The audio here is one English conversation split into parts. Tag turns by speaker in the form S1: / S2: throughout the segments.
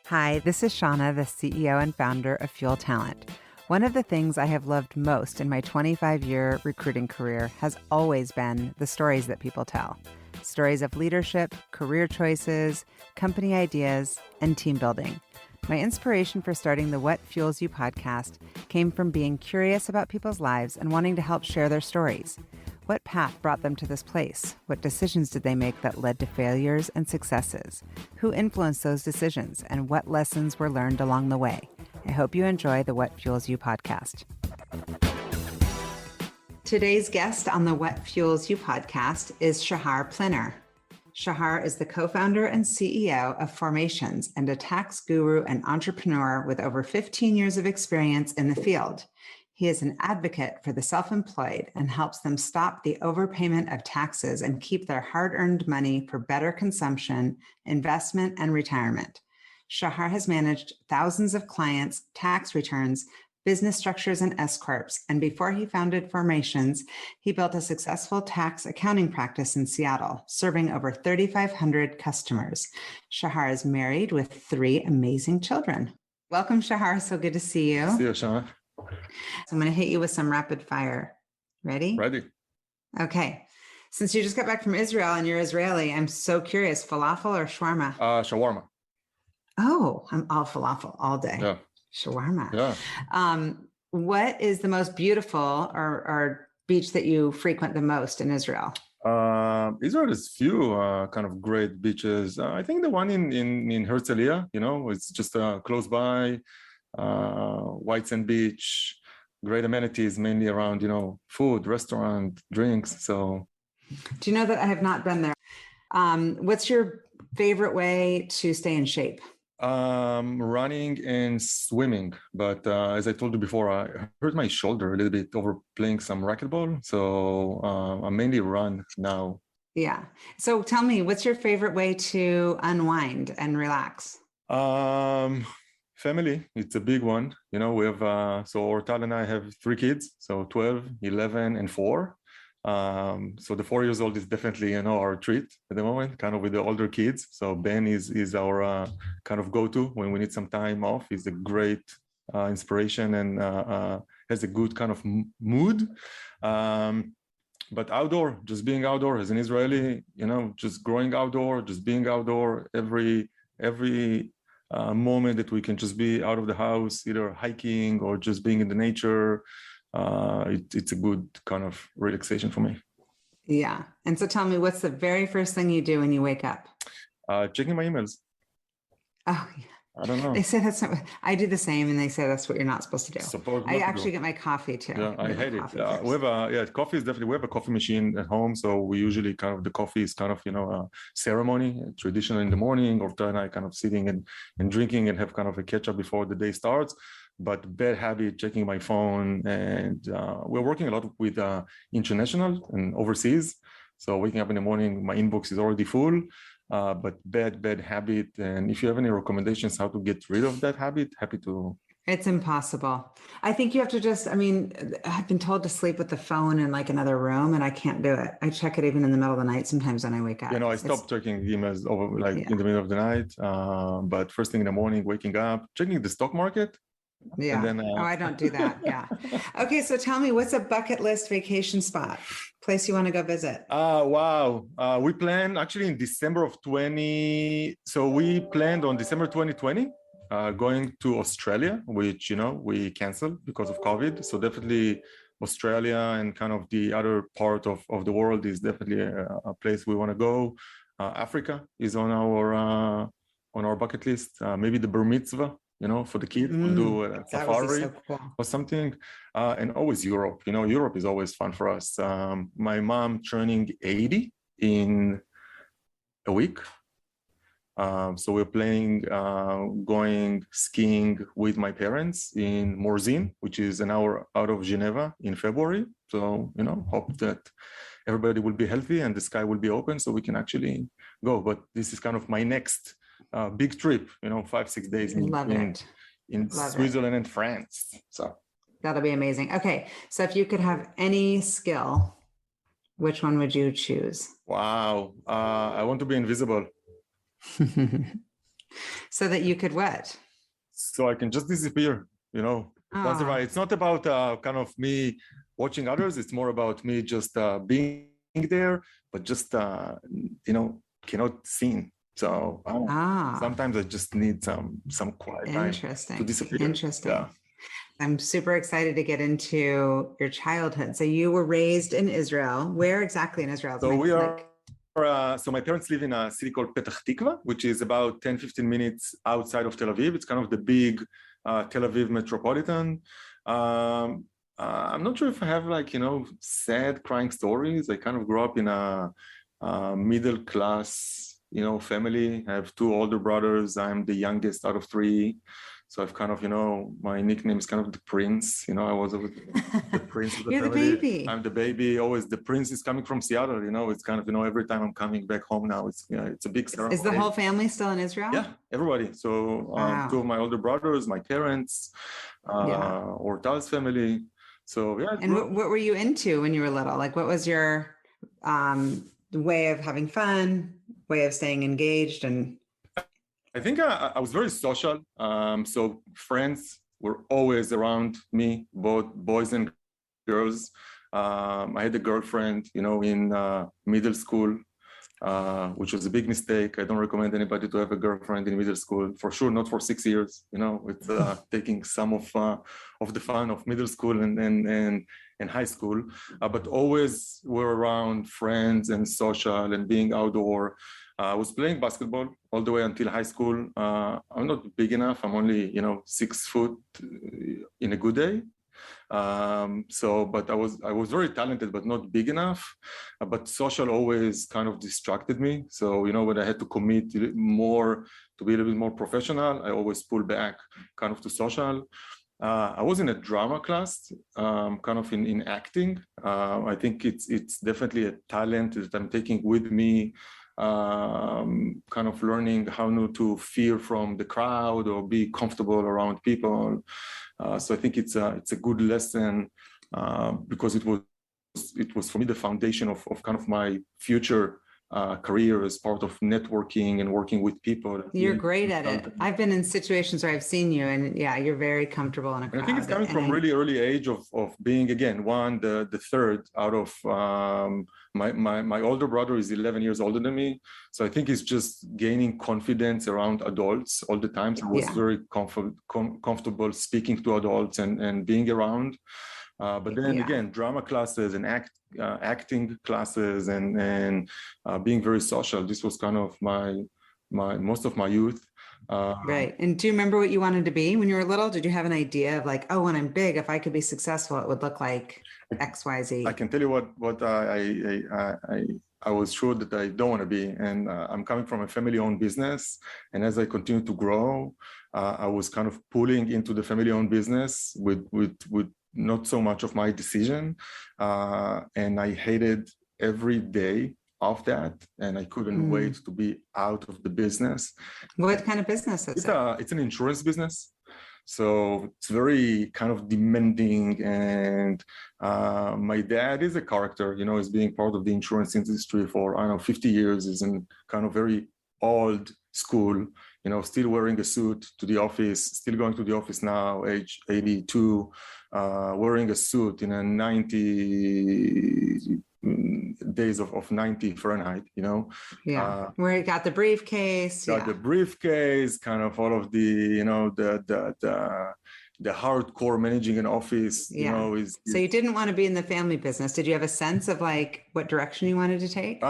S1: Hi, this is Shauna, the CEO and founder of Fuel Talent. One of the things I have loved most in my 25-year recruiting career has always been the stories that people tell. Stories of leadership, career choices, company ideas, and team building. My inspiration for starting the What Fuels You podcast came from being curious about people's lives and wanting to help share their stories. What path brought them to this place? What decisions did they make that led to failures and successes? Who influenced those decisions, and what lessons were learned along the way? I hope you enjoy the What Fuels You podcast. Today's guest on the What Fuels You podcast is Shahar Plinner. Shahar is the co-founder and CEO of Formations and a tax guru and entrepreneur with over 15 years of experience in the field. He is an advocate for the self-employed and helps them stop the overpayment of taxes and keep their hard-earned money for better consumption, investment, and retirement. Shahar has managed thousands of clients' tax returns, business structures, and S-corps, and before he founded Formations, he built a successful tax accounting practice in Seattle, serving over 3,500 customers. Shahar is married with 3 amazing children. Welcome, Shahar. So good to see you.
S2: See you, Shauna.
S1: So I'm going to hit you with some rapid fire. Ready?
S2: Ready.
S1: Okay. Since you just got back from Israel and you're Israeli, I'm so curious, falafel or shawarma?
S2: Shawarma.
S1: Oh, I'm all falafel all day.
S2: Yeah.
S1: Shawarma.
S2: Yeah.
S1: What is the most beautiful or beach that you frequent the most in Israel?
S2: Israel has few kind of great beaches. I think the one in Herzliya, it's just close by. White Sand Beach, great amenities, mainly around, food, restaurant, drinks. So,
S1: do you know that I have not been there? What's your favorite way to stay in shape?
S2: Running and swimming. But as I told you before, I hurt my shoulder a little bit over playing some racquetball. So I mainly run now.
S1: Yeah. So tell me, what's your favorite way to unwind and relax?
S2: Family, it's a big one. We have, so Ortal and I have 3 kids, so 12, 11, and 4. So the 4-year-old is definitely, our treat at the moment, kind of with the older kids. So Ben is our kind of go-to when we need some time off. He's a great inspiration and has a good kind of mood. But outdoor, just being outdoor as an Israeli, just growing outdoor, just being outdoor every moment that we can just be out of the house, either hiking or just being in the nature. It's a good kind of relaxation for me.
S1: Yeah. And so tell me, what's the very first thing you do when you wake up?
S2: Checking my emails.
S1: Oh, yeah.
S2: I don't know.
S1: They say that's not, I do the same, and they say that's what you're not supposed to do. I actually get my coffee too.
S2: Yeah, I hate it. Coffee is definitely, we have a coffee machine at home. So we usually kind of, the coffee is kind of, a ceremony, traditional in the morning, or then I kind of sitting and drinking and have kind of a catch up before the day starts. But bad habit, checking my phone. And we're working a lot with international and overseas. So waking up in the morning, my inbox is already full. But bad habit. And if you have any recommendations how to get rid of that habit, happy to.
S1: It's impossible. I think you have to I've been told to sleep with the phone in like another room, and I can't do it. I check it even in the middle of the night sometimes when I wake up.
S2: I stopped checking emails over in the middle of the night. But first thing in the morning, waking up, checking the stock market.
S1: Yeah.
S2: And then,
S1: I don't do that. Yeah. Okay. So tell me, what's a bucket list vacation spot, place you want to go visit?
S2: Wow. We planned actually in December of 20. So we planned on December 2020, going to Australia, which, we canceled because of COVID. So definitely Australia and kind of the other part of the world is definitely a place we want to go. Africa is on our bucket list. Maybe the Bar Mitzvah. For the kids, we'll do a safari
S1: so cool.
S2: or something. And always Europe. Europe is always fun for us. My mom turning 80 in a week. So we're planning going skiing with my parents in Morzine, which is an hour out of Geneva in February. So, hope that everybody will be healthy and the sky will be open so we can actually go. But this is kind of my next big trip, 5-6 days in Switzerland and France. So
S1: that'll be amazing. Okay. So if you could have any skill, which one would you choose?
S2: Wow. I want to be invisible.
S1: So that you could what?
S2: So I can just disappear, you know. That's
S1: Oh,
S2: right. It's not about kind of me watching others. It's more about me just being there, but just you know, cannot seen. So I don't know.
S1: ah,
S2: Sometimes I just need some quiet time to
S1: interesting.
S2: disappear. Yeah.
S1: Interesting. I'm super excited to get into your childhood. So you were raised in Israel. Where exactly in Israel?
S2: So we are. So my parents live in a city called Petah Tikva, which is about 10, 15 minutes outside of Tel Aviv. It's kind of the big Tel Aviv metropolitan. I'm not sure if I have like, you know, sad crying stories. I kind of grew up in a middle class, you know, family. I have two older brothers. I'm the youngest out of three. So I've kind of, you know, my nickname is kind of the prince. You know, I was the prince of the
S1: You're the
S2: family.
S1: baby.
S2: I'm the baby. Always the prince is coming from Seattle. You know, it's kind of, you know, every time I'm coming back home now, it's, you know, it's a big ceremony.
S1: Is the whole family still in Israel?
S2: Yeah, everybody. So
S1: Wow.
S2: two of my older brothers, my parents,
S1: Yeah.
S2: or Tal's family. So yeah.
S1: And what were you into when you were little? Like, what was your way of having fun, way of staying engaged? And
S2: I think I was very social. So friends were always around me, both boys and girls. I had a girlfriend, you know, in middle school, which was a big mistake. I don't recommend anybody to have a girlfriend in middle school. For sure, not for 6 years. You know, it's taking some of the fun of middle school and high school. But always were around friends and social and being outdoor. I was playing basketball all the way until high school. I'm not big enough. I'm only, you know, 6 foot in a good day. But I was very talented, but not big enough. But social always kind of distracted me. So, you know, when I had to commit more to be a little bit more professional, I always pull back kind of to social. I was in a drama class, kind of in acting. I think it's definitely a talent that I'm taking with me, kind of learning how not to fear from the crowd or be comfortable around people. So I think it's a good lesson, because it was for me the foundation of kind of my future career as part of networking and working with people.
S1: you're great at it. I've been in situations where I've seen you, and yeah, you're very comfortable in a crowd.
S2: And I think it's coming from really early age of being, again, the third out of my older brother is 11 years older than me. So I think it's just gaining confidence around adults all the time. So I was very comfortable speaking to adults and being around. But then again, drama classes and acting classes and being very social. This was kind of my most of my youth.
S1: Right. And do you remember what you wanted to be when you were little? Did you have an idea of like, oh, when I'm big, if I could be successful, it would look like X, Y, Z?
S2: I can tell you what I was sure that I don't want to be. And I'm coming from a family-owned business. And as I continue to grow, I was kind of pulling into the family-owned business with not so much of my decision. And I hated every day of that, and I couldn't wait to be out of the business.
S1: What kind of business is it?
S2: It's an insurance business. So it's very kind of demanding, and my dad is a character, you know, is being part of the insurance industry for, I don't know, 50 years, is in kind of very old school, you know, still wearing a suit to the office, still going to the office now, age 82, wearing a suit in a 90 days of 90 Fahrenheit, you know.
S1: Yeah, where he got the briefcase.
S2: Got the briefcase, kind of all of the, you know, the hardcore managing an office, you know, is.
S1: So you didn't want to be in the family business. Did you have a sense of like what direction you wanted to take?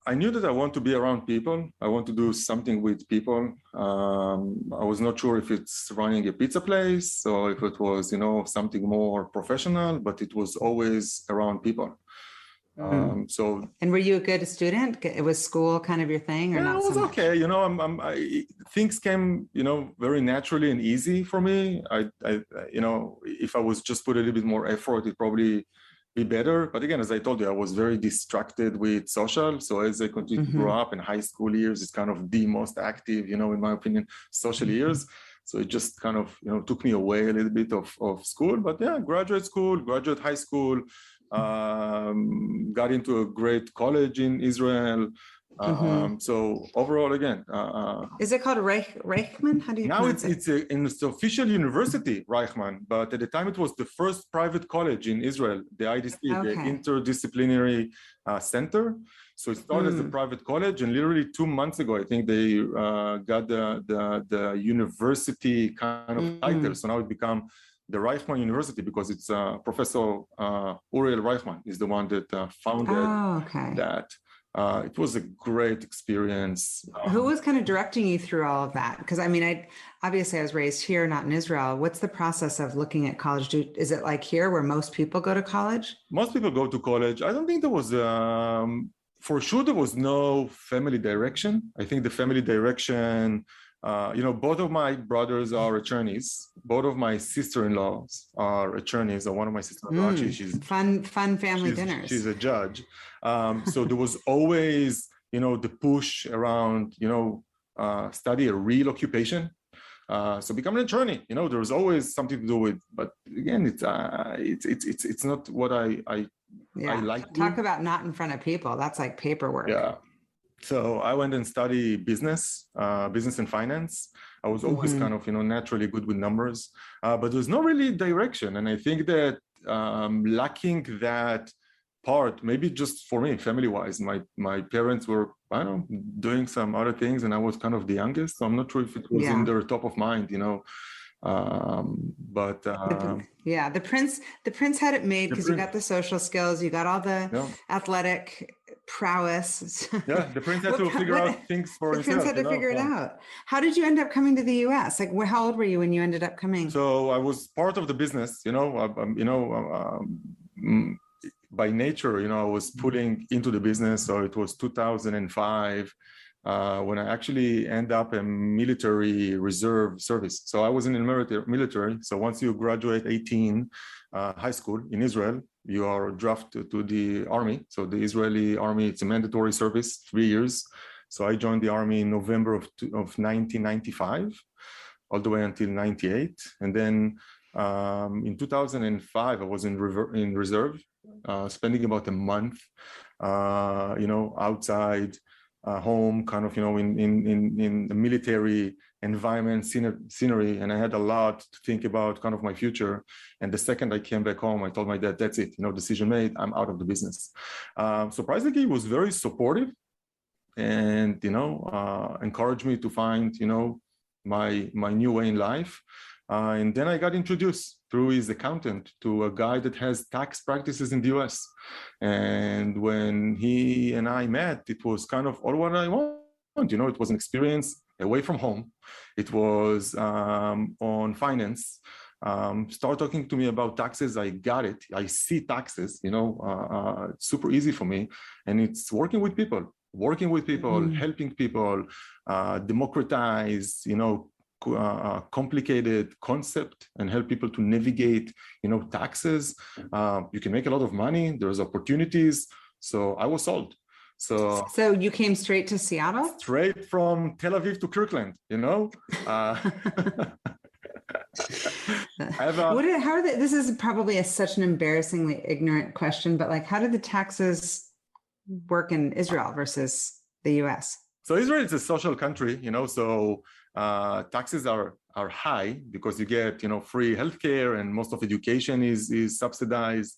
S2: I knew that I want to be around people. I want to do something with people. I was not sure if it's running a pizza place or if it was, you know, something more professional, but it was always around people.
S1: And were you a good student? Was school kind of your thing, or not?
S2: It was
S1: so
S2: okay. You know, things came, you know, very naturally and easy for me. You know, if I was just put a little bit more effort, it probably be better. But again, as I told you, I was very distracted with social. So as I continued to grow up in high school years, it's kind of the most active, you know, in my opinion, social years. So it just kind of, you know, took me away a little bit of school. But yeah, graduate school, graduate high school, got into a great college in Israel, So overall, again,
S1: is it called Reichman? How do you
S2: now
S1: pronounce it?
S2: it's official university, Reichman, but at the time it was the first private college in Israel, the IDC, the
S1: Okay.
S2: Interdisciplinary Center. So it started as a private college, and literally 2 months ago, I think they got the university kind of title. So now it become the Reichman University because it's Professor Uriel Reichman is the one that founded that. It was a great experience.
S1: Who was kind of directing you through all of that? Because I mean, obviously I was raised here, not in Israel. What's the process of looking at college? Is it like here where most people go to college?
S2: Most people go to college. I don't think there was, for sure, there was no family direction. I think the family direction, both of my brothers are attorneys. Both of my sister-in-laws are attorneys. Or one of my sister-in-laws, she's
S1: fun family dinners.
S2: She's a judge. So there was always, the push around, study a real occupation. So become an attorney, there was always something to do with, but again, it's not what I like.
S1: Talk about not in front of people. That's like paperwork.
S2: Yeah. So I went and studied business and finance. I was always kind of, naturally good with numbers, but there's no really direction. And I think that lacking that part, maybe just for me, family-wise, my parents were, I don't know, doing some other things, and I was kind of the youngest, so I'm not sure if it was in their top of mind, but
S1: the prince had it made because you got the social skills, you got all the athletic prowess.
S2: The prince had to figure out things for himself.
S1: The prince had to figure it out. How did you end up coming to the US? Like, how old were you when you ended up coming?
S2: So I was part of the business, by nature, I was putting into the business. So it was 2005 when I actually end up in military reserve service. So I was in the military. So once you graduate 18, high school in Israel, you are drafted to the army. So the Israeli army, it's a mandatory service, 3 years. So I joined the army in November of 1995, all the way until 98. And then in 2005, I was in reserve, spending about a month, outside home, kind of, in the military environment, scenery. And I had a lot to think about kind of my future. And the second I came back home, I told my dad, that's it, decision made, I'm out of the business. Surprisingly, he was very supportive and, encouraged me to find, my new way in life. And then I got introduced through his accountant to a guy that has tax practices in the US. And when he and I met, it was kind of all what I want. It was an experience away from home. It was on finance. Start talking to me about taxes. I got it. I see taxes, it's super easy for me. And it's working with people, helping people, democratize, complicated concept and help people to navigate, taxes. You can make a lot of money. There's opportunities. So I was sold. So
S1: you came straight to Seattle?
S2: Straight from Tel Aviv to Kirkland,
S1: This is probably such an embarrassingly ignorant question, but like, how did the taxes work in Israel versus the US?
S2: So Israel is a social country, so taxes are high because you get, free healthcare and most of education is subsidized.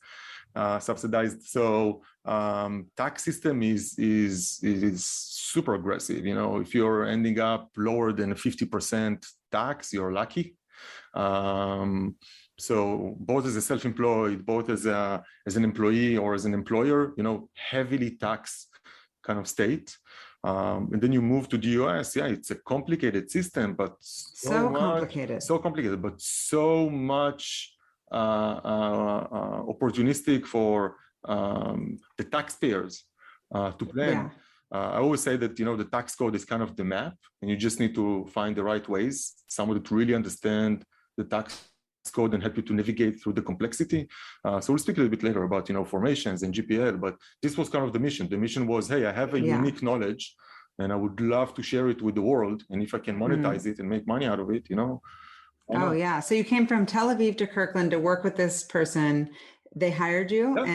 S2: So tax system is super aggressive. If you're ending up lower than a 50% tax, you're lucky. So both as a self-employed, both as an employee or as an employer, heavily taxed kind of state. And then you move to the US. Yeah, it's a complicated system, but so complicated, but so much opportunistic for the taxpayers to plan. I always say that, the tax code is kind of the map, and you just need to find the right ways, someone to really understand the tax code and help you to navigate through the complexity. So we'll speak a little bit later about, formations and GPL, but this was kind of the mission. The mission was, hey, I have a unique knowledge and I would love to share it with the world. And if I can monetize it and make money out of it,
S1: So you came from Tel Aviv to Kirkland to work with this person. They hired you,
S2: Yeah.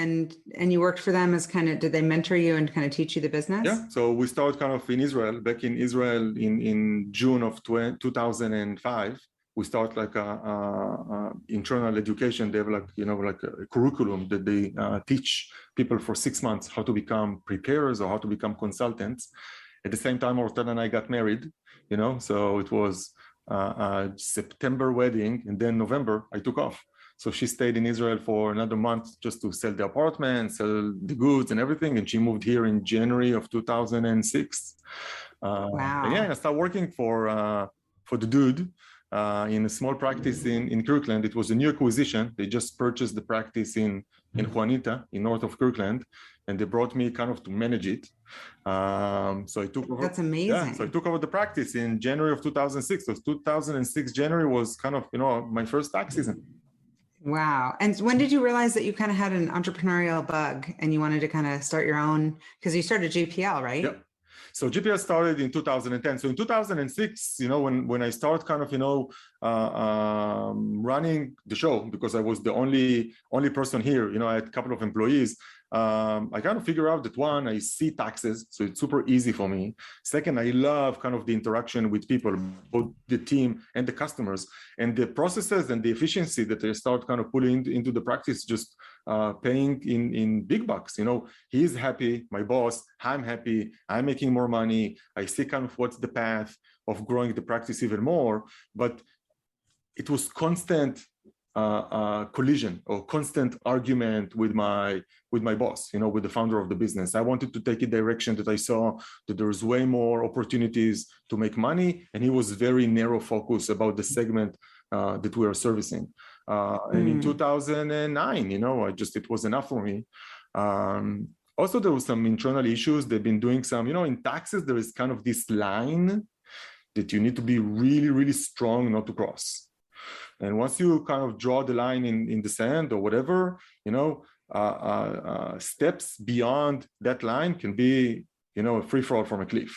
S1: and you worked for them as kind of, did they mentor you and kind of teach you the business?
S2: Yeah. So we started kind of in Israel, back in Israel in June of 2005. We start like a internal education. They have like, like a curriculum that they teach people for 6 months how to become preparers or how to become consultants. At the same time, Ortel and I got married, so it was a September wedding, and then November I took off. So she stayed in Israel for another month just to sell the apartment, sell the goods and everything. And she moved here in January of 2006.
S1: Wow.
S2: And I started working for the dude in a small practice in Kirkland. It was a new acquisition. They just purchased the practice in Juanita, in north of Kirkland. And they brought me kind of to manage it. So I took over.
S1: That's amazing.
S2: Yeah, so I took over the practice in January of 2006. So 2006 January was kind of, my first tax season.
S1: Wow. And when did you realize that you kind of had an entrepreneurial bug and you wanted to kind of start your own, because you started GPL, right?
S2: Yep. So GPL started in 2010. So in 2006, when I started kind of, running the show, because I was the only person here, I had a couple of employees. I kind of figure out that one, I see taxes, so it's super easy for me. Second, I love kind of the interaction with people, both the team and the customers, and the processes and the efficiency that I start kind of putting into the practice, just paying in big bucks. He's happy, my boss, I'm happy, I'm making more money. I see kind of what's the path of growing the practice even more, but it was constant collision or constant argument with my boss, with the founder of the business. I wanted to take a direction that I saw that there's way more opportunities to make money, and he was very narrow focused about the segment that we are servicing. And in 2009, it was enough for me. Also, there was some internal issues. They've been doing some, in taxes, there is kind of this line that you need to be really, really strong not to cross. And once you kind of draw the line in the sand or whatever, steps beyond that line can be, a free fall from a cliff.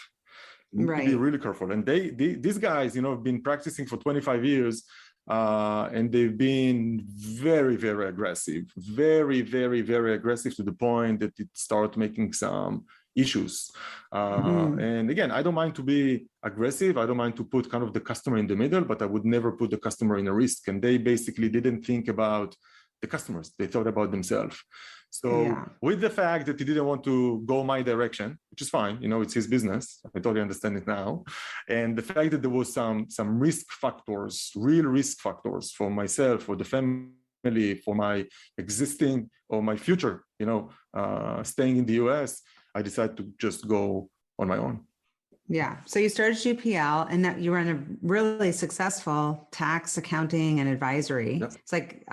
S2: You need to be really careful. And these guys, have been practicing for 25 years, and they've been very, very aggressive, very, very, very aggressive to the point that it started making some issues. And again, I don't mind to be aggressive. I don't mind to put kind of the customer in the middle, but I would never put the customer in a risk. And they basically didn't think about the customers. They thought about themselves. So with the fact that he didn't want to go my direction, which is fine, it's his business. I totally understand it now. And the fact that there was some risk factors, real risk factors for myself, for the family, for my existing or my future, staying in the US, I decided to just go on my own.
S1: Yeah. So you started GPL, and that you run a really successful tax, accounting, and advisory. Yep. It's like,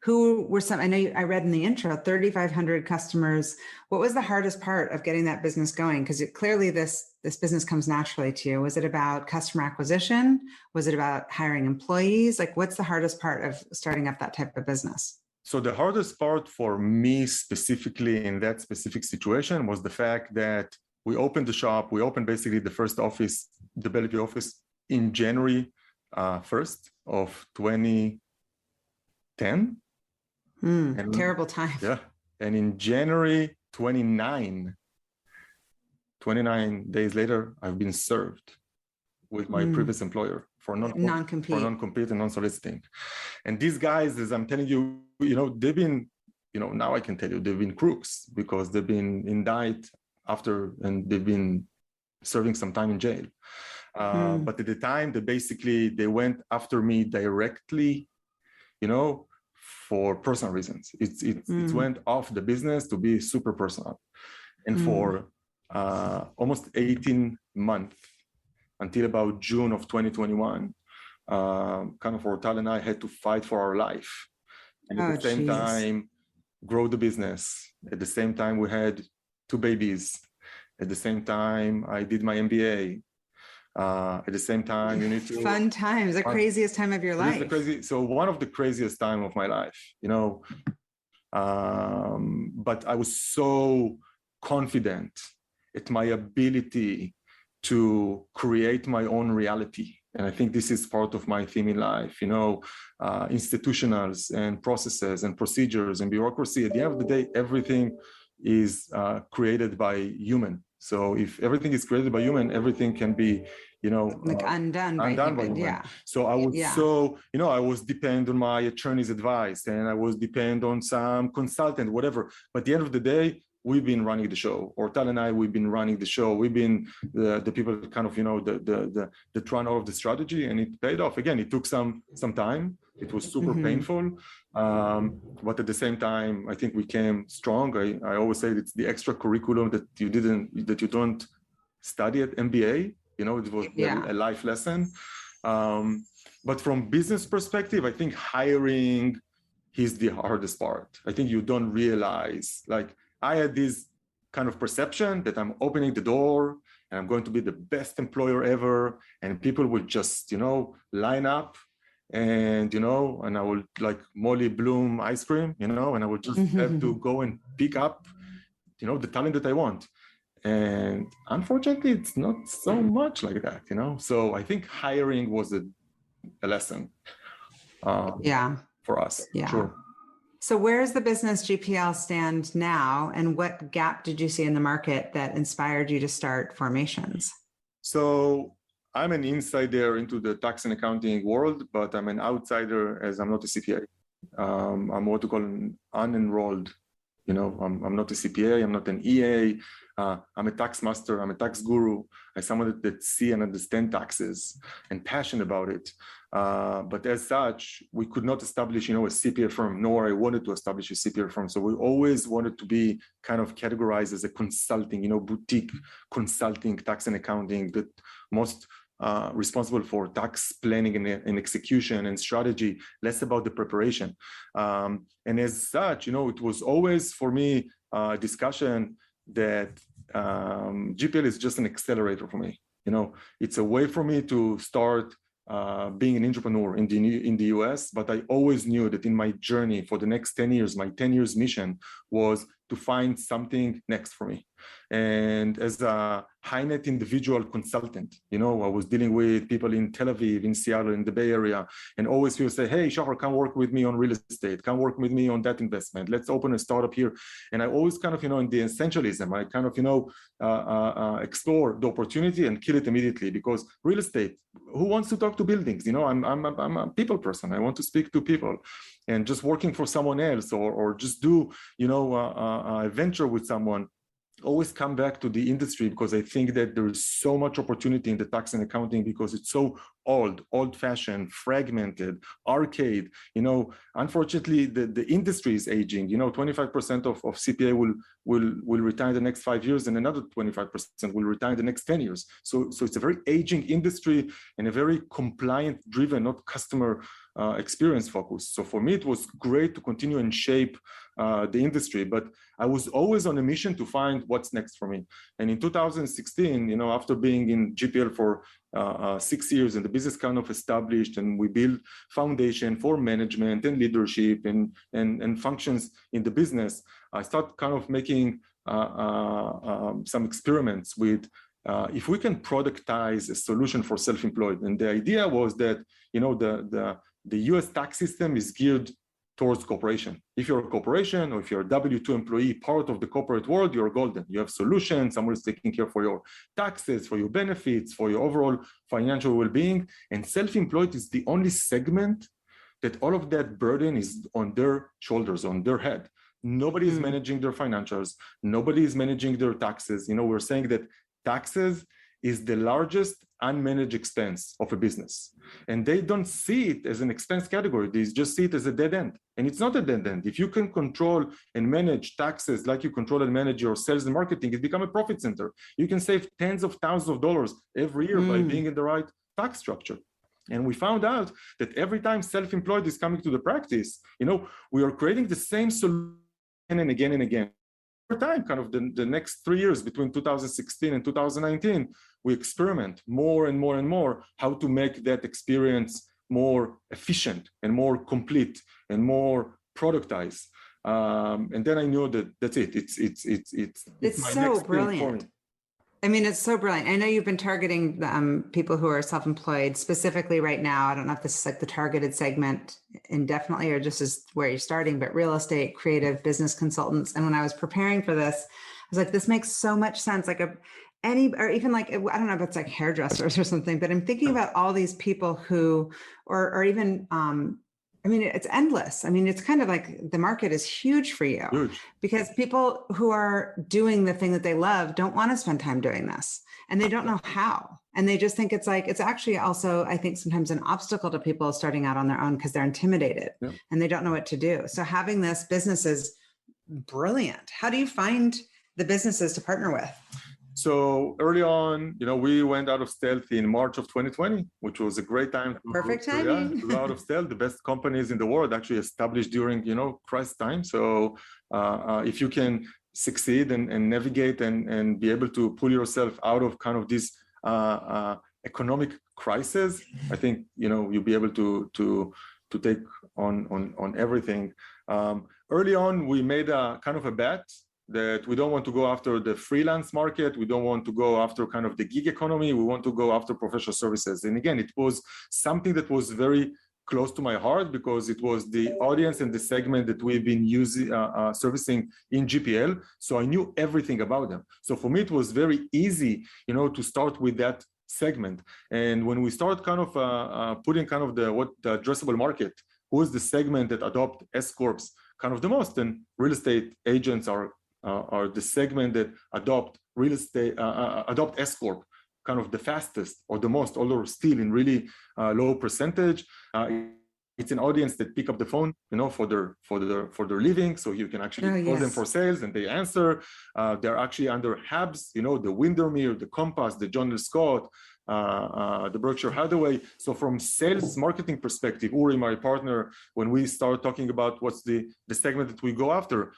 S1: who were some, I know I read in the intro, 3,500 customers. What was the hardest part of getting that business going? Because clearly this business comes naturally to you. Was it about customer acquisition? Was it about hiring employees? Like, what's the hardest part of starting up that type of business?
S2: So the hardest part for me specifically in that specific situation was the fact that we opened the shop. We opened basically the first office, the Bellevue office, in January 1st of 2010.
S1: Terrible time.
S2: Yeah. And in January 29 days later, I've been served with my previous employer for non-compete and non-soliciting. And these guys, as I'm telling you, they've been, now I can tell you, they've been crooks because they've been indicted after, and they've been serving some time in jail. But at the time, they went after me directly, for personal reasons. It went off the business to be super personal. And for almost 18 months, until about June of 2021, kind of Ortal and I had to fight for our life. And at the same time, grow the business. At the same time, we had 2 babies. At the same time, I did my MBA. At the same time, you need to...
S1: Fun times, the craziest time of your life.
S2: So one of the craziest time of my life, but I was so confident at my ability to create my own reality. And I think this is part of my theme in life, institutionals and processes and procedures and bureaucracy. At the end of the day, everything is created by human. So if everything is created by human, everything can be,
S1: undone by human. Yeah.
S2: So I was I was depend on my attorney's advice, and I was depend on some consultant, whatever. But at the end of the day, we've been running the show, or Tal and I, we've been running the show. We've been the people kind of, the run all of the strategy, and it paid off. Again, it took some time. It was super painful. But at the same time, I think we came strong. I always say it's the extra curriculum that you don't study at MBA. It was a life lesson. But from business perspective, I think hiring is the hardest part. I think you don't realize, like, I had this kind of perception that I'm opening the door and I'm going to be the best employer ever, and people will just, line up and, and I will like Molly Bloom ice cream, and I would just have to go and pick up, the talent that I want. And unfortunately, it's not so much like that, So I think hiring was a lesson for us.
S1: Yeah.
S2: Sure.
S1: So where does the business GPL stand now, and what gap did you see in the market that inspired you to start Formations?
S2: So I'm an insider into the tax and accounting world, but I'm an outsider as I'm not a CPA. I'm what to call an unenrolled. I'm not a CPA, I'm not an EA. I'm a tax master, I'm a tax guru. I'm someone that see and understand taxes and passionate about it. But as such, we could not establish, a CPA firm, nor I wanted to establish a CPA firm. So we always wanted to be kind of categorized as a consulting, boutique consulting, tax and accounting, that most responsible for tax planning and execution and strategy, less about the preparation. And as such, it was always for me a discussion that GPL is just an accelerator for me. It's a way for me to start being an entrepreneur in the US, but I always knew that in my journey for the next 10 years, my 10 years mission was to find something next for me. And as a high net individual consultant, I was dealing with people in Tel Aviv, in Seattle, in the Bay Area, and always people say, hey, Shahar, come work with me on real estate, come work with me on that investment, let's open a startup here. And I always kind of, in the essentialism, I kind of, explore the opportunity and kill it immediately, because real estate, who wants to talk to buildings? I'm a people person. I want to speak to people. And just working for someone else or just do, a venture with someone, always come back to the industry, because I think that there is so much opportunity in the tax and accounting, because it's so old-fashioned, fragmented, arcade. Unfortunately, the industry is aging. 25% of CPA will retire in the next 5 years, and another 25% will retire in the next 10 years. So it's a very aging industry and a very compliant-driven, not customer experience focused. So for me, it was great to continue and shape the industry, but I was always on a mission to find what's next for me. And in 2016, after being in GPL for 6 years, and the business kind of established, and we built foundation for management and leadership and functions in the business, I started kind of making some experiments with if we can productize a solution for self-employed. And the idea was that, the US tax system is geared towards corporation. If you're a corporation, or if you're a W-2 employee, part of the corporate world, you're golden. You have solutions, someone is taking care for your taxes, for your benefits, for your overall financial well-being. And self-employed is the only segment that all of that burden is on their shoulders, on their head. Nobody is managing their financials. Nobody is managing their taxes. We're saying that taxes is the largest unmanaged expense of a business. And they don't see it as an expense category. They just see it as a dead end. And it's not a dead end. If you can control and manage taxes like you control and manage your sales and marketing, it becomes a profit center. You can save tens of thousands of dollars every year by being in the right tax structure. And we found out that every time self-employed is coming to the practice, we are creating the same solution and again and again. Over time, kind of the next 3 years between 2016 and 2019, we experiment more and more and more how to make that experience more efficient and more complete and more productized. And then I knew that that's it. It's
S1: so brilliant. I mean, it's so brilliant. I know you've been targeting people who are self-employed specifically right now. I don't know if this is like the targeted segment indefinitely or just is where you're starting, but real estate, creative business consultants. And when I was preparing for this, I was like, this makes so much sense. Like or even like, I don't know if it's like hairdressers or something, but I'm thinking about all these people who, or even, I mean, it's endless. I mean, it's kind of like the market is huge for you
S2: Huge.
S1: because people who are doing the thing that they love don't want to spend time doing this and they don't know how. And they just think it's like, it's actually also, I think sometimes an obstacle to people starting out on their own because they're intimidated and they don't know what to do. So having this business is brilliant. How do you find the businesses to partner with?
S2: So early on, we went out of stealth in March of 2020, which was a great time.
S1: Perfect timing.
S2: To go out of stealth. The best companies in the world actually established during, crisis time. So if you can succeed and navigate and be able to pull yourself out of kind of this economic crisis, I think, you'll be able to take on everything. Early on, we made a kind of a bet that we don't want to go after the freelance market. We don't want to go after kind of the gig economy. We want to go after professional services. And again, it was something that was very close to my heart because it was the audience and the segment that we've been using, servicing in GPL. So I knew everything about them. So for me, it was very easy, to start with that segment. And when we start kind of putting kind of the addressable market, who is the segment that adopt S Corps kind of the most, and real estate agents are the segment that adopt S Corp kind of the fastest or the most, although still in really low percentage. It's an audience that pick up the phone, for their living, so you can actually call them for sales and they answer. They're actually under hubs, the Windermere, the Compass, the John L. Scott, the Berkshire Hathaway. So from sales marketing perspective, Uri, my partner, when we start talking about what's the segment that we go after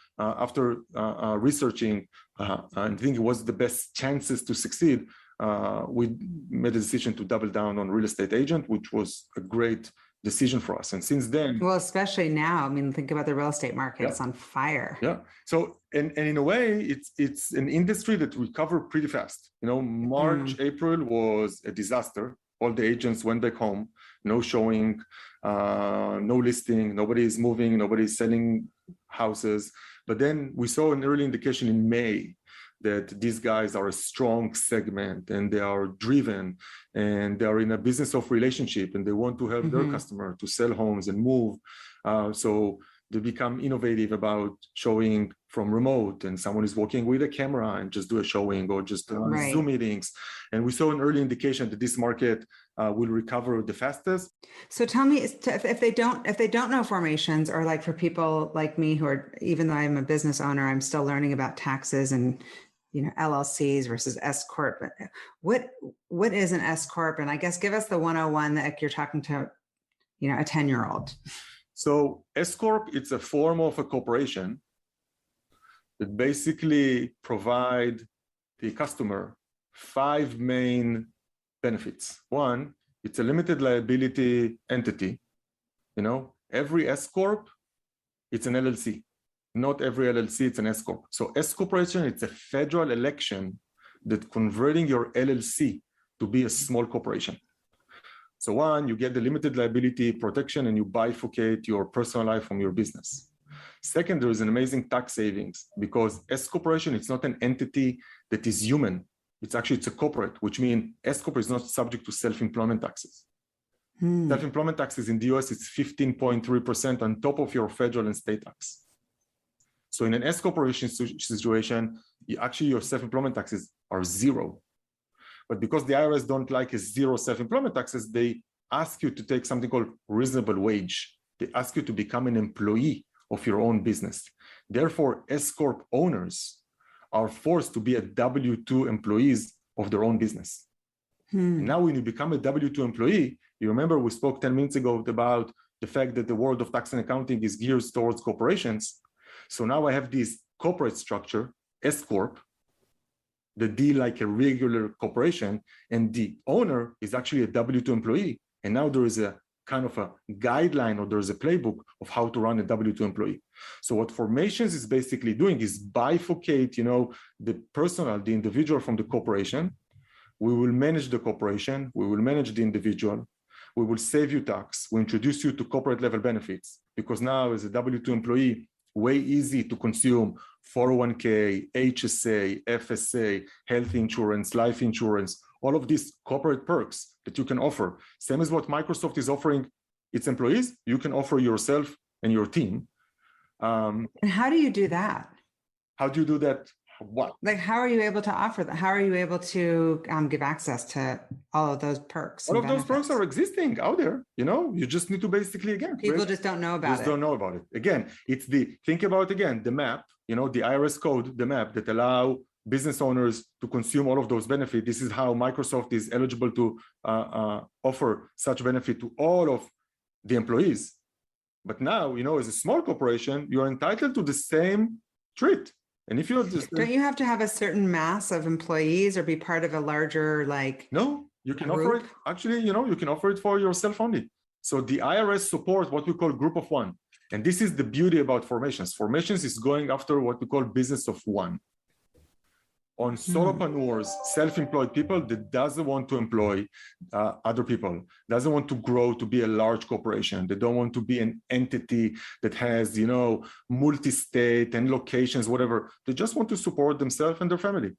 S2: researching and thinking what's the best chances to succeed, we made a decision to double down on real estate agent, which was a great decision for us. And since then,
S1: well, especially now, I mean, think about the real estate market. It's on fire.
S2: Yeah. So, and in a way, it's an industry that recovered pretty fast. March, April was a disaster. All the agents went back home, no showing, no listing, nobody's moving, nobody's selling houses. But then we saw an early indication in May that these guys are a strong segment and they are driven and they are in a business of relationship and they want to help their customer to sell homes and move. So they become innovative about showing from remote, and someone is working with a camera and just do a showing or just Zoom meetings. And we saw an early indication that this market will recover the fastest.
S1: So tell me, if they don't know formations, or like for people like me who are, even though I'm a business owner, I'm still learning about taxes and LLCs versus S Corp. What is an S Corp? And I guess give us the 101 that you're talking to, a 10-year-old.
S2: So S Corp, it's a form of a corporation that basically provide the customer 5 main benefits. One, it's a limited liability entity. Every S Corp, it's an LLC. Not every LLC, it's an S Corp. So S Corporation, it's a federal election that converting your LLC to be a small corporation. So one, you get the limited liability protection and you bifurcate your personal life from your business. Second, there is an amazing tax savings because S Corporation, it's not an entity that is human. It's a corporate, which means S Corp is not subject to self-employment taxes. Self-employment taxes in the US, it's 15.3% on top of your federal and state tax. So in an S corporation situation, your self-employment taxes are zero. But because the IRS don't like a zero self-employment taxes, they ask you to take something called reasonable wage. They ask you to become an employee of your own business. Therefore, S Corp owners are forced to be a W-2 employees of their own business. And now when you become a W-2 employee, you remember we spoke 10 minutes ago about the fact that the world of tax and accounting is geared towards corporations. So now I have this corporate structure, S Corp, that deal like a regular corporation, and the owner is actually a W-2 employee. And now there is a kind of a guideline or there's a playbook of how to run a W-2 employee. So what Formations is basically doing is bifurcate, the individual from the corporation. We will manage the corporation. We will manage the individual. We will save you tax. We introduce you to corporate level benefits, because now as a W-2 employee, way easy to consume 401k, HSA, FSA, health insurance, life insurance, all of these corporate perks that you can offer. Same as what Microsoft is offering its employees, you can offer yourself and your team.
S1: And how do you do that?
S2: How do you do that? What?
S1: Like, how are you able to offer that? How are you able to give access to all of those perks?
S2: All of those perks are existing out there. You just need to basically, again,
S1: people just don't know about it.
S2: Just don't know about it. Again, it's think about, again, the map, the IRS code, the map that allow business owners to consume all of those benefits. This is how Microsoft is eligible to offer such benefit to all of the employees. But now, as a small corporation, you're entitled to the same treat. And if you're just,
S1: don't you have to have a certain mass of employees or be part of a larger
S2: No, you can
S1: group?
S2: offer it. Actually, you can offer it for yourself only. So the IRS supports what we call group of one. And this is the beauty about Formations. Formations is going after what we call business of one. On solopreneurs, self-employed people that doesn't want to employ other people, doesn't want to grow to be a large corporation. They don't want to be an entity that has, multi-state and locations, whatever. They just want to support themselves and their family.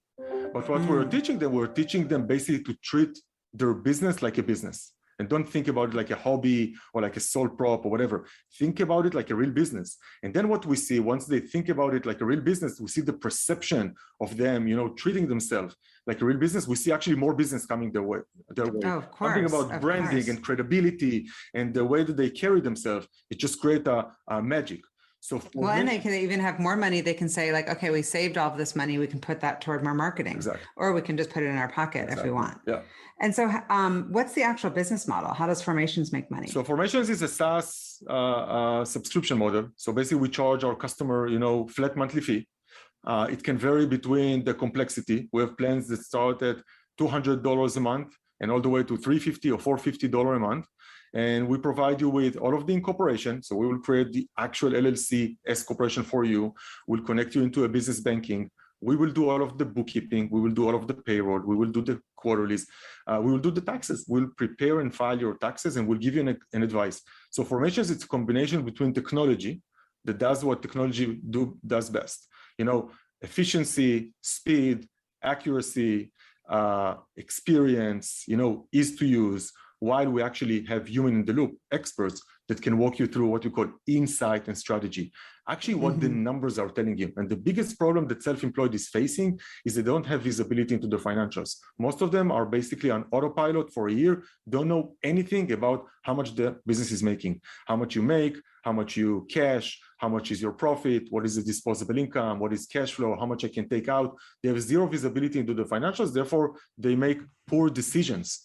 S2: But what we're teaching them basically to treat their business like a business. And don't think about it like a hobby or like a sole prop or whatever. Think about it like a real business. And then what we see, once they think about it like a real business, we see the perception of them, treating themselves like a real business. We see actually more business coming their way.
S1: Oh, of course.
S2: Something about branding and credibility and the way that they carry themselves. It just creates a magic. So
S1: and they can even have more money. They can say okay, we saved all of this money. We can put that toward more marketing.
S2: Exactly.
S1: Or we can just put it in our pocket if we want.
S2: Yeah.
S1: And so what's the actual business model? How does Formations make money?
S2: So Formations is a SaaS subscription model. So basically we charge our customer, flat monthly fee. It can vary between the complexity. We have plans that start at $200 a month and all the way to $350 or $450 a month. And we provide you with all of the incorporation. So we will create the actual LLC S corporation for you. We'll connect you into a business banking. We will do all of the bookkeeping. We will do all of the payroll. We will do the quarterlies. We will do the taxes. We'll prepare and file your taxes, and we'll give you an advice. So Formations, it's a combination between technology that does what technology does best. Efficiency, speed, accuracy, experience, ease to use, while we actually have human in the loop experts that can walk you through what we call insight and strategy. Actually, what the numbers are telling you. And the biggest problem that self-employed is facing is they don't have visibility into their financials. Most of them are basically on autopilot for a year, don't know anything about how much the business is making, how much you make, how much you cash, how much is your profit, what is the disposable income, what is cash flow, how much I can take out. They have zero visibility into the financials, therefore they make poor decisions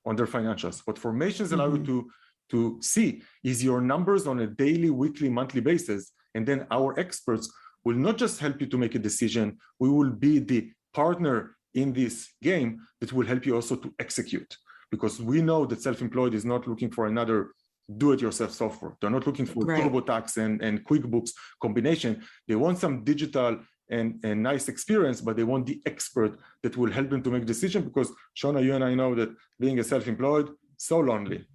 S2: on their financials. What Formations allow you to see is your numbers on a daily, weekly, monthly basis. And then our experts will not just help you to make a decision, we will be the partner in this game that will help you also to execute. Because we know that self-employed is not looking for another do-it-yourself software. They're not looking for TurboTax and QuickBooks combination. They want some digital and nice experience, but they want the expert that will help them to make decision, because Shona, you and I know that being a self-employed, so lonely.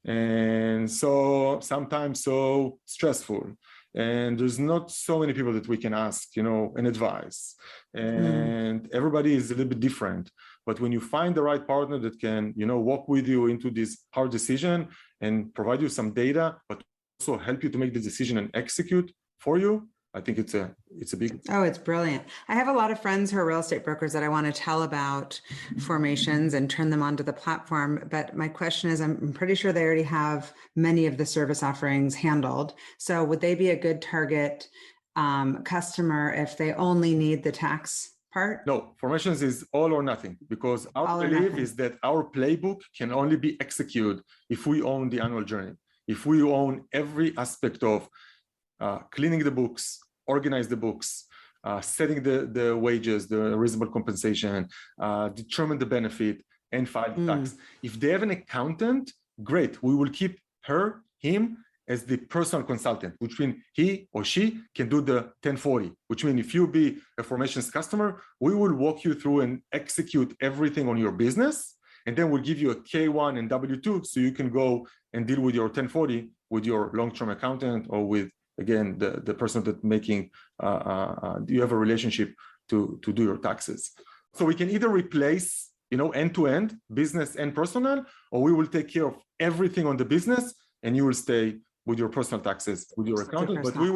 S2: And so sometimes so stressful. And there's not so many people that we can ask, an advice. And everybody is a little bit different. But when you find the right partner that can, walk with you into this hard decision and provide you some data, but also help you to make the decision and execute for you, I think it's a big.
S1: Oh, it's brilliant. I have a lot of friends who are real estate brokers that I want to tell about Formations and turn them onto the platform. But my question is, I'm pretty sure they already have many of the service offerings handled. So would they be a good target customer if they only need the tax part?
S2: No, Formations is all or nothing, because our belief is that our playbook can only be executed if we own the annual journey, if we own every aspect of cleaning the books, organize the books, setting the wages, the reasonable compensation, determine the benefit, and file the tax. If they have an accountant, great. We will keep him as the personal consultant, which means he or she can do the 1040, which means if you be a formations customer, we will walk you through and execute everything on your business. And then we'll give you a K1 and W2 so you can go and deal with your 1040 with your long-term accountant or with, again, the person that making, you have a relationship to do your taxes. So we can either replace, end-to-end, business and personal, or we will take care of everything on the business and you will stay with your personal taxes, with your accountant, but we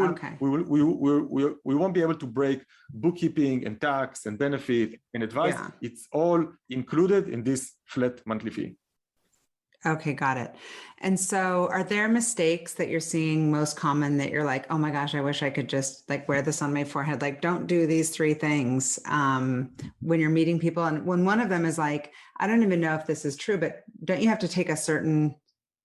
S2: won't be able to break bookkeeping and tax and benefit and advice. Yeah. It's all included in this flat monthly fee.
S1: Okay, got it. And so are there mistakes that you're seeing most common that you're like, oh my gosh, I wish I could just like wear this on my forehead. Like, don't do these 3 things when you're meeting people. And when one of them is like, I don't even know if this is true, but don't you have to take a certain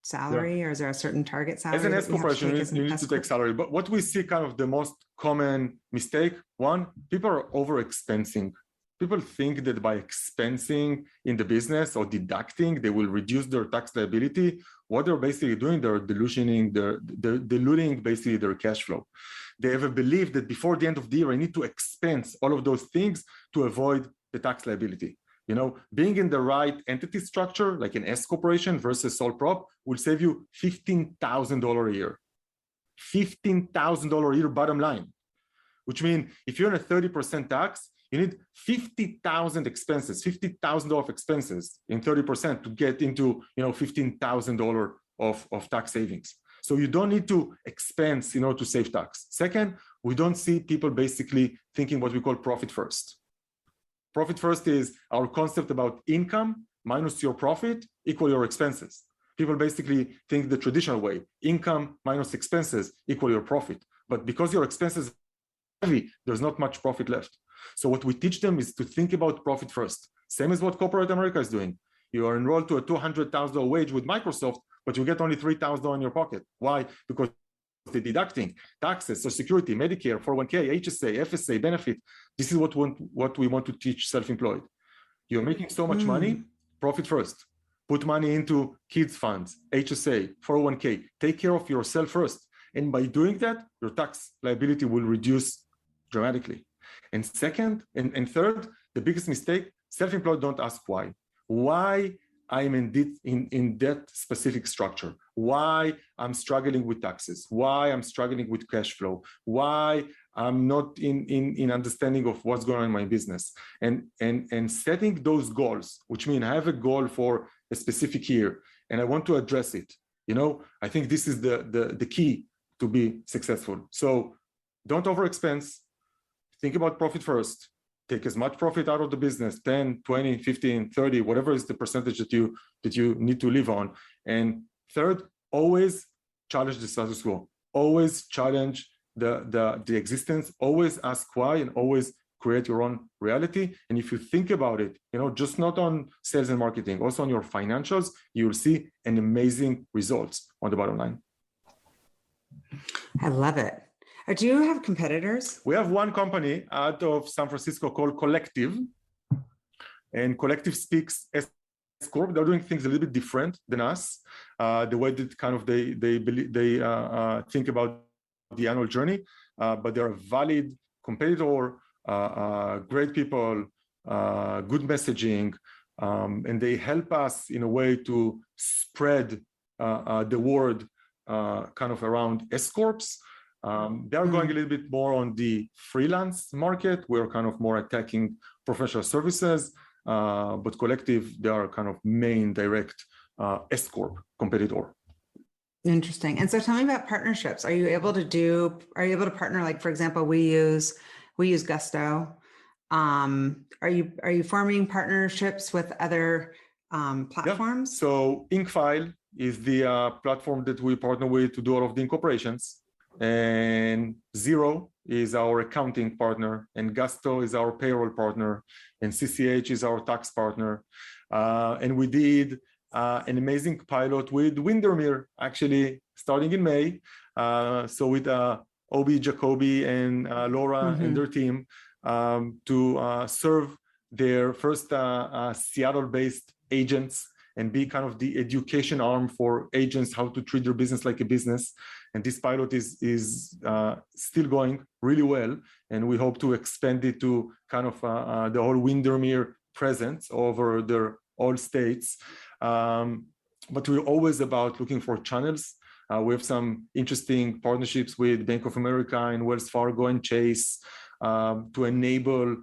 S1: salary, or is there a certain target salary?
S2: As an S corporation, you need to take salary. But what we see kind of the most common mistake, one, people are over-expensing. People think that by expensing in the business or deducting, they will reduce their tax liability. What they're basically doing, they're diluting basically their cash flow. They have a belief that before the end of the year, I need to expense all of those things to avoid the tax liability. Being in the right entity structure, like an S corporation versus sole prop, will save you $15,000 a year. $15,000 a year bottom line, which means if you're in a 30% tax, you need $50,000 expenses in 30% to get into, $15,000 of tax savings. So you don't need to expense, to save tax. Second, we don't see people basically thinking what we call profit first. Profit first is our concept about income minus your profit equal your expenses. People basically think the traditional way, income minus expenses equal your profit. But because your expenses are heavy, there's not much profit left. So what we teach them is to think about profit first. Same as what corporate America is doing. You are enrolled to a $200,000 wage with Microsoft, but you get only $3,000 in your pocket. Why? Because they're deducting taxes, Social Security, Medicare, 401k, HSA, FSA, benefit. This is what we want to teach self-employed. You're making so much money, profit first. Put money into kids funds, HSA, 401k. Take care of yourself first. And by doing that, your tax liability will reduce dramatically. And second, and third, the biggest mistake, self-employed don't ask why. Why I'm in that specific structure, why I'm struggling with taxes, why I'm struggling with cash flow, why I'm not in understanding of what's going on in my business. And setting those goals, which means I have a goal for a specific year and I want to address it. I think this is the key to be successful. So don't overexpense, think about profit first. Take as much profit out of the business, 10, 20, 15, 30, whatever is the percentage that you need to live on. And third, always challenge the status quo. Always challenge the existence. Always ask why and always create your own reality. And if you think about it, just not on sales and marketing, also on your financials, you will see an amazing results on the bottom line.
S1: I love it. Do you have competitors?
S2: We have one company out of San Francisco called Collective, and Collective speaks S Corp. They're doing things a little bit different than us. The way that kind of they think about the annual journey, but they're a valid competitor, great people, good messaging, and they help us in a way to spread the word kind of around S Corps. They're going a little bit more on the freelance market. We're kind of more attacking professional services, but Collective, they are kind of main direct S Corp competitor.
S1: Interesting. And so tell me about partnerships. Are you able to partner? Like, for example, we use Gusto. Are you forming partnerships with other platforms?
S2: Yeah. So Inkfile is the platform that we partner with to do all of the incorporations. And Xero is our accounting partner, and Gusto is our payroll partner, and CCH is our tax partner. And we did an amazing pilot with Windermere, actually, starting in May. So with Obi, Jacoby, and Laura and their team to serve their first Seattle-based agents and be kind of the education arm for agents how to treat their business like a business. And this pilot is still going really well, and we hope to expand it to kind of the whole Windermere presence over their all states. But we're always about looking for channels. We have some interesting partnerships with Bank of America and Wells Fargo and Chase to enable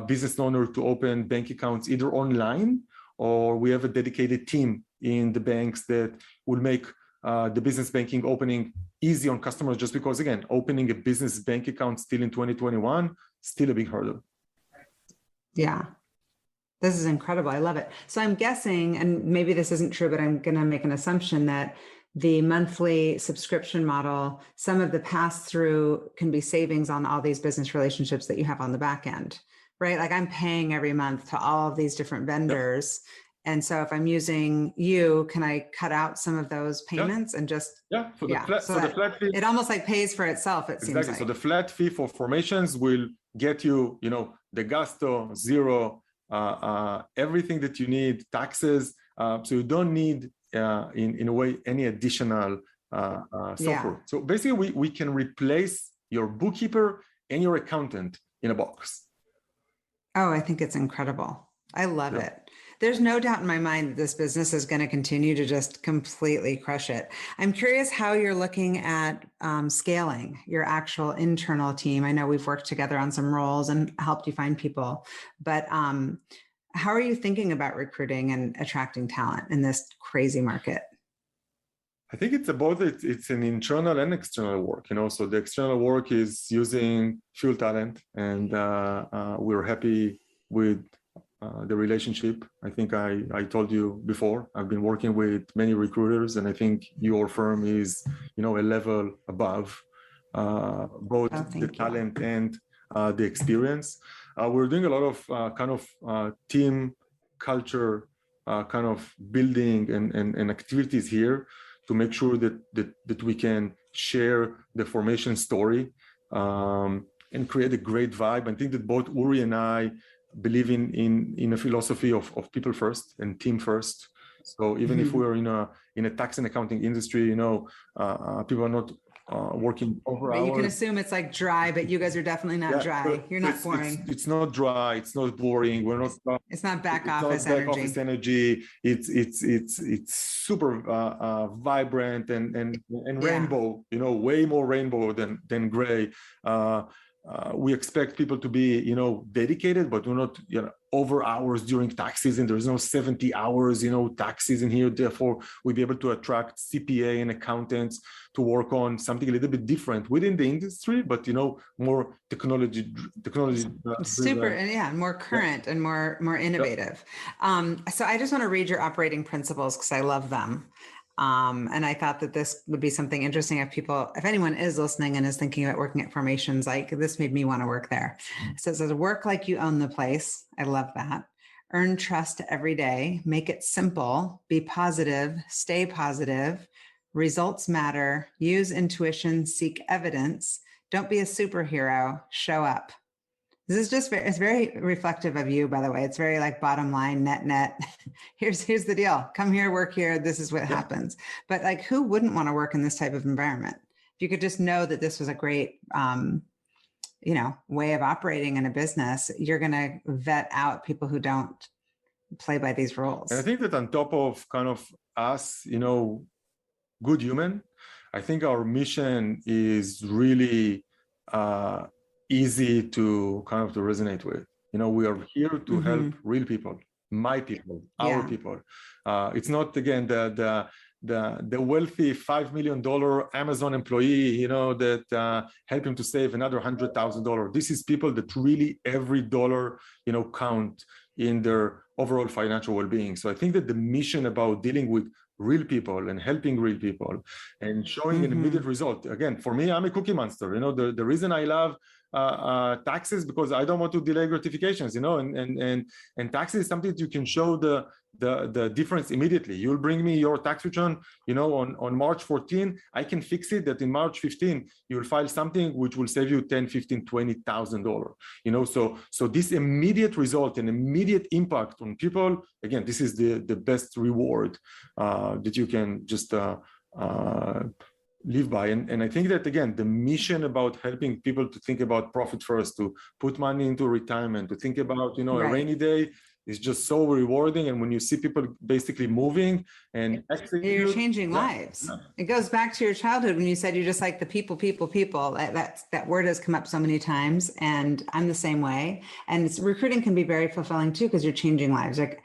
S2: business owner to open bank accounts either online, or we have a dedicated team in the banks that will make the business banking opening easy on customers, just because, again, opening a business bank account still in 2021, still a big hurdle.
S1: Yeah. This is incredible. I love it. So I'm guessing, and maybe this isn't true, but I'm going to make an assumption that the monthly subscription model, some of the pass-through can be savings on all these business relationships that you have on the back end, right? Like I'm paying every month to all of these different vendors. Yep. And so if I'm using you, can I cut out some of those payments and just,
S2: so the flat fee,
S1: it almost like pays for itself, it seems like.
S2: So the flat fee for formations will get you, the Gasto, Zero, everything that you need, taxes. So you don't need, in a way, any additional software. So basically, we can replace your bookkeeper and your accountant in a box.
S1: Oh, I think it's incredible. I love it. There's no doubt in my mind that this business is going to continue to just completely crush it. I'm curious how you're looking at scaling your actual internal team. I know we've worked together on some roles and helped you find people, but how are you thinking about recruiting and attracting talent in this crazy market?
S2: I think it's both. It's an internal and external work. So the external work is using Fuel Talent, and we're happy with the relationship. I think I told you before, I've been working with many recruiters, and I think your firm is, a level above both the talent and the experience. We're doing a lot of kind of team culture, kind of building and activities here to make sure that we can share the formation story and create a great vibe. I think that both Uri and I believe in a philosophy of people first and team first. So even if we're in a tax and accounting industry, people are not working over hours.
S1: You can assume it's like dry, but you guys are definitely not dry. You're not boring.
S2: It's not dry. It's not boring. We're not.
S1: It's not back office energy.
S2: It's super vibrant and rainbow. Way more rainbow than gray. We expect people to be, dedicated, but we're not, over hours during tax season. There's no 70 hours, tax season here. Therefore, we'll be able to attract CPA and accountants to work on something a little bit different within the industry, but, more technology.
S1: More current and more innovative. So I just want to read your operating principles because I love them. And I thought that this would be something interesting if anyone is listening and is thinking about working at formations, like this made me want to work there. So it says, work like you own the place. I love that. Earn trust every day, make it simple, be positive, stay positive, results matter, use intuition, seek evidence, don't be a superhero, show up. This is just it's very reflective of you, by the way. It's very like bottom line, net. Here's the deal. Come here, work here. This is what happens. But like, who wouldn't want to work in this type of environment? If you could just know that this was a great, way of operating in a business, you're going to vet out people who don't play by these rules.
S2: And I think that on top of kind of us, good human, I think our mission is really, easy to kind of to resonate with. We are here to help real people, my people, our people. It's not, again, the wealthy $5 million Amazon employee, that help him to save another $100,000. This is people that really every dollar, count in their overall financial well-being. So I think that the mission about dealing with real people and helping real people and showing an immediate result. Again, for me, I'm a cookie monster. The reason I love taxes because I don't want to delay gratifications, and taxes is something that you can show the the difference immediately. You'll bring me your tax return, on March 14, I can fix it that in March 15, you'll file something which will save you 10, 15, $20,000, so this immediate result and immediate impact on people, again, this is the best reward that you can just live by. And I think that, again, the mission about helping people to think about profit first, to put money into retirement, to think about, a rainy day, is just so rewarding. And when you see people basically moving and
S1: you're changing lives. It goes back to your childhood when you said you're just like the people. That word has come up so many times, and I'm the same way. And recruiting can be very fulfilling too, because you're changing lives. Like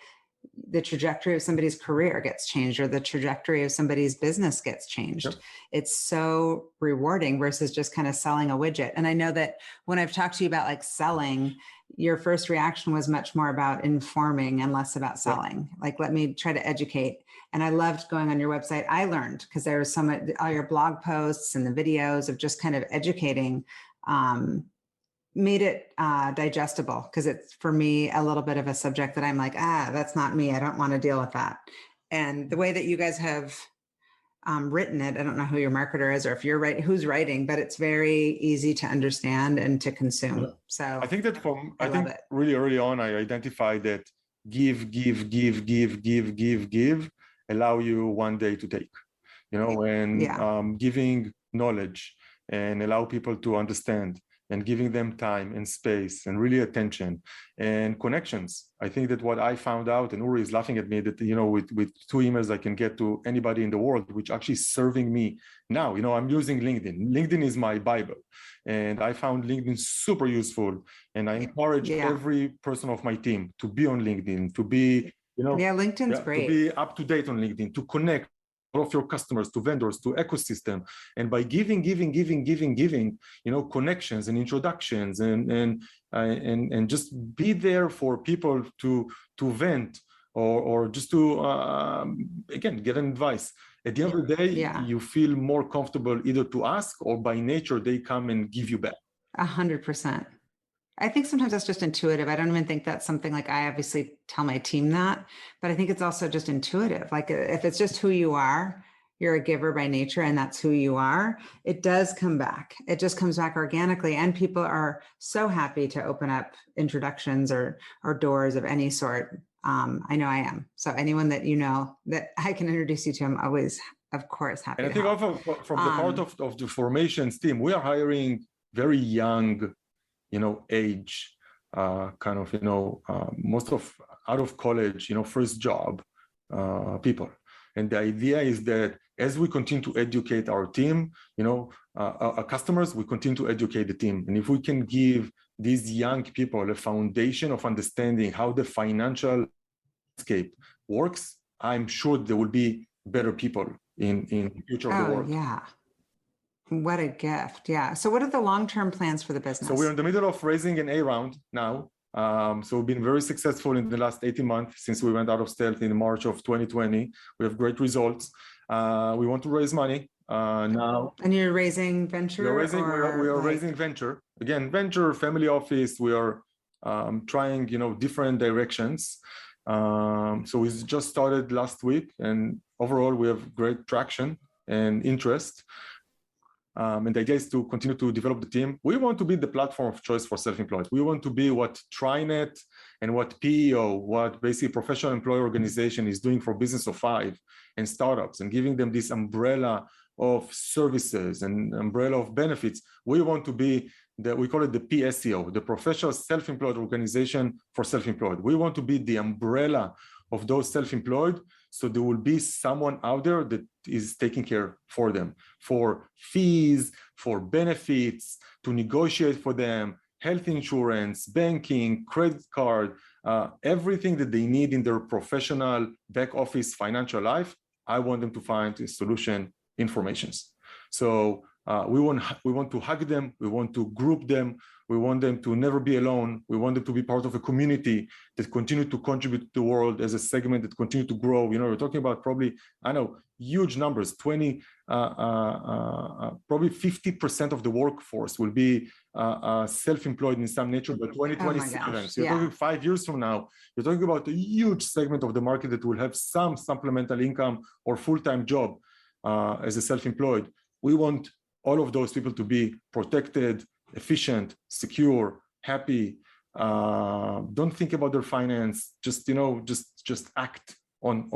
S1: the trajectory of somebody's career gets changed, or the trajectory of somebody's business gets changed. Yep. It's so rewarding versus just kind of selling a widget. And I know that when I've talked to you about like selling, your first reaction was much more about informing and less about selling. Yep. Like, let me try to educate. And I loved going on your website. I learned because there was all your blog posts and the videos of just kind of educating, made it digestible, because it's, for me, a little bit of a subject that I'm like, that's not me. I don't want to deal with that. And the way that you guys have written it, I don't know who your marketer is or if you're who's writing, but it's very easy to understand and to consume. Yeah. So
S2: I think that really early on, I identified that give, allow you one day to take, and giving knowledge and allow people to understand, and giving them time and space and really attention and connections. I think that what I found out, and Uri is laughing at me, that, with 2 emails, I can get to anybody in the world, which actually is serving me now. I'm using LinkedIn. LinkedIn is my Bible. And I found LinkedIn super useful. And I encourage every person of my team to be on LinkedIn, to be,
S1: LinkedIn's great.
S2: To be up to date on LinkedIn, to connect of your customers, to vendors, to ecosystem. And by giving, connections and introductions and just be there for people to vent or just to, again, get an advice. At the end of the day, you feel more comfortable either to ask, or by nature, they come and give you back.
S1: 100%. I think sometimes that's just intuitive. I don't even think that's something like, I obviously tell my team that, but I think it's also just intuitive. Like, if it's just who you are, you're a giver by nature, and that's who you are, it does come back. It just comes back organically. And people are so happy to open up introductions or doors of any sort. I know I am. So anyone that that I can introduce you to, I'm always, of course, happy to help.
S2: And I think also from the part of the formations team, we are hiring very young, age, most of out of college, first job people. And the idea is that as we continue to educate our team, our customers, we continue to educate the team. And if we can give these young people a foundation of understanding how the financial landscape works, I'm sure there will be better people in the future of the world.
S1: Yeah. What a gift. Yeah. So what are the long-term plans for the business?
S2: So we're in the middle of raising an A round now. So we've been very successful in the last 18 months since we went out of stealth in March of 2020. We have great results. We want to raise money now.
S1: And you're raising venture?
S2: We are raising venture. Again, venture, family office. We are trying, different directions. So we just started last week, and overall we have great traction and interest. And the idea is to continue to develop the team. We want to be the platform of choice for self-employed. We want to be what TriNet and what PEO, what basically professional employer organization is doing for business of 5 and startups, and giving them this umbrella of services and umbrella of benefits. We want to be we call it the PSEO, the professional self-employed organization for self-employed. We want to be the umbrella of those self-employed, so there will be someone out there that is taking care for them, for fees, for benefits, to negotiate for them, health insurance, banking, credit card, everything that they need in their professional back office financial life. I want them to find a solution in Formations. So we want to hug them. We want to group them. We want them to never be alone. We want them to be part of a community that continue to contribute to the world as a segment that continue to grow. We're talking about probably, I know, huge numbers, probably 50% of the workforce will be self-employed in some nature by 2027. So you're talking 5 years from now, you're talking about a huge segment of the market that will have some supplemental income or full-time job as a self-employed. We want all of those people to be protected, efficient, secure, happy. Don't think about their finance. Just act on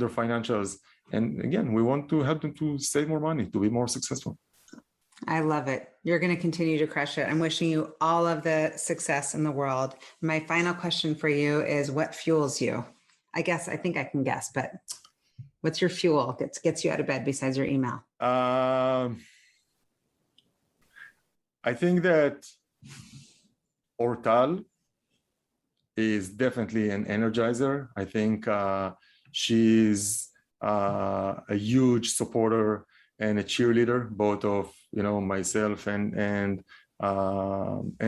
S2: their financials. And again, we want to help them to save more money, to be more successful.
S1: I love it. You're going to continue to crush it. I'm wishing you all of the success in the world. My final question for you is, what fuels you? I think I can guess, but what's your fuel that gets you out of bed besides your email?
S2: I think that Ortal is definitely an energizer. I think she's a huge supporter and a cheerleader, both of myself and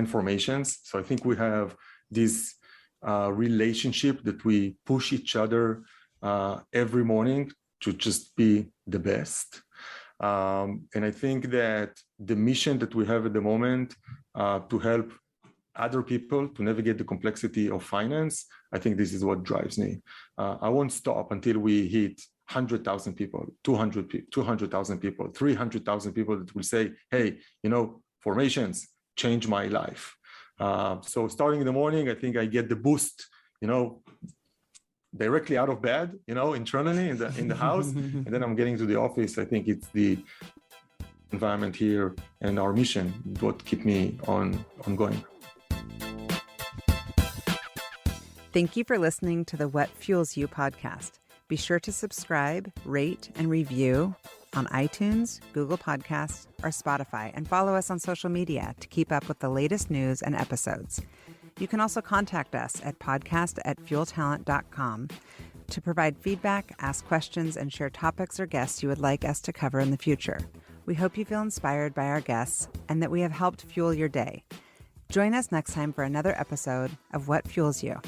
S2: Formations. So I think we have this relationship that we push each other every morning to just be the best. And I think that the mission that we have at the moment to help other people to navigate the complexity of finance, I think this is what drives me. I won't stop until we hit 100,000 people, 200,000 people, 300,000 people that will say, hey, Formations changed my life. So starting in the morning, I think I get the boost, directly out of bed, internally in the house, and then I'm getting to the office. I think it's the environment here and our mission what keep me on going.
S1: Thank you for listening to the What Fuels You podcast. Be sure to subscribe, rate, and review on iTunes, Google Podcasts, or Spotify, and follow us on social media to keep up with the latest news and episodes. You can also contact us at podcast@fueltalent.com to provide feedback, ask questions, and share topics or guests you would like us to cover in the future. We hope you feel inspired by our guests and that we have helped fuel your day. Join us next time for another episode of What Fuels You.